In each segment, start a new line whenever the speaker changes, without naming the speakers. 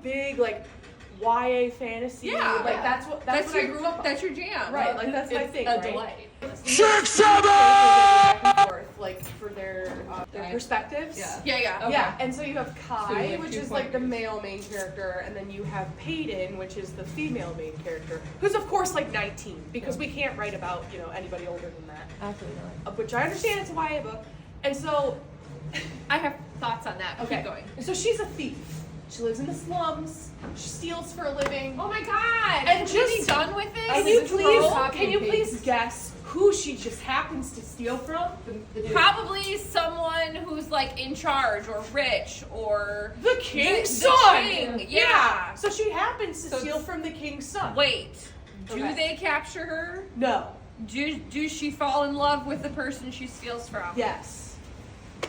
big like YA fantasy.
Yeah.
Like that's what I grew up on.
That's your jam.
Right, like that's my thing,
a
right?
delight.
6, 7! Back and forth, like for their perspectives.
Yeah.
Okay.
Yeah, and so you have
So
Kai,
you have
which
2
is like the
pointers.
male main character, and then you have Peyton, which is the female main character, who's of course like 19, because we can't write about, anybody older than that.
Absolutely not.
Which I understand it's a YA book. And so,
I have thoughts on that.
okay.
Keep going.
So she's a thief. She lives in the slums. She steals for a living.
Oh my god!
And
Can we be
just-
done with this?
Can you please guess who she just happens to steal from?
The dude.
Probably someone who's like in charge or rich or
The king's
the
son!
king, yeah.
So she happens to
So
steal
it's-
from the king's son.
Wait, do
Okay.
they capture her?
No.
Do she fall in love with the person she steals from?
Yes.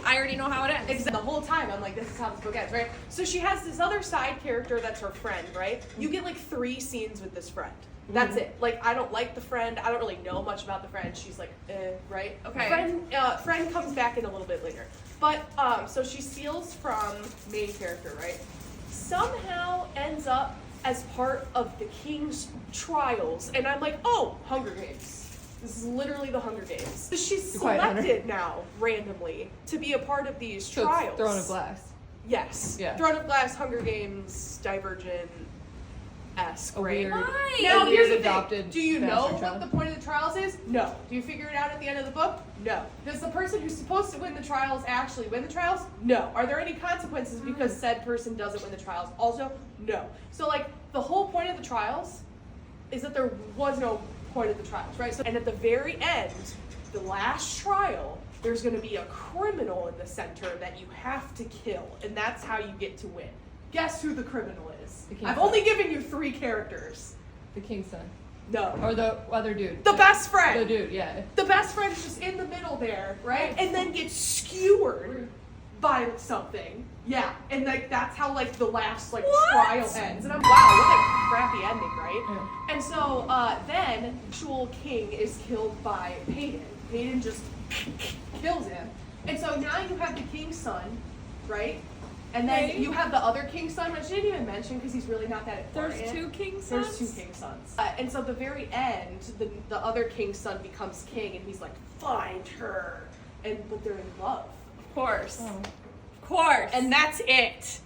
I already know how it ends.
The whole time I'm like, this is how this book ends, right? So she has this other side character that's her friend, right? You get like 3 scenes with this friend. That's it. Like, I don't like the friend. I don't really know much about the friend. She's like, right?
Okay.
Friend comes back in a little bit later. But, so she steals from main character, right? Somehow ends up as part of the king's trials. And I'm like, oh, Hunger Games. This is literally the Hunger Games. She's
Quiet Hunter.
selected now, randomly, to be a part of these
So
trials.
it's Throne of Glass.
Yes.
Yeah.
Throne of Glass, Hunger Games, Divergent-esque,
A
right?
weird-
Why?
Now,
A
here's
weird
the thing.
adopted
Do you know
bastard
what
child.
the point of the trials is? No. Do you figure it out at the end of the book? No. Does the person who's supposed to win the trials actually win the trials? No. Are there any consequences because said person doesn't win the trials? Also, no. So, like, the whole point of the trials is that there was no point of the trials, right? So, and at the very end, the last trial, there's going to be a criminal in the center that you have to kill, and that's how you get to win. Guess who the criminal is?
The king's
I've
son.
only given you 3 characters.
The king's son.
No.
Or the other dude.
The best friend.
The dude, yeah.
The best friend is just in the middle there, right? And then gets skewered by something. Yeah, and like that's how like the last like trial ends. And I'm wow, what a crappy ending, right?
Yeah.
And so then actual king is killed by Peyton. Peyton just kills him. And so now you have the king's son, right? And then
Right.
you have the other king's son, which I didn't even mention because he's really not that important.
There's 2 kings.
There's 2 king's sons. And so at the very end, the other king's son becomes king, and he's like, find her. But they're in love.
Of course.
Oh.
Of course.
And that's it.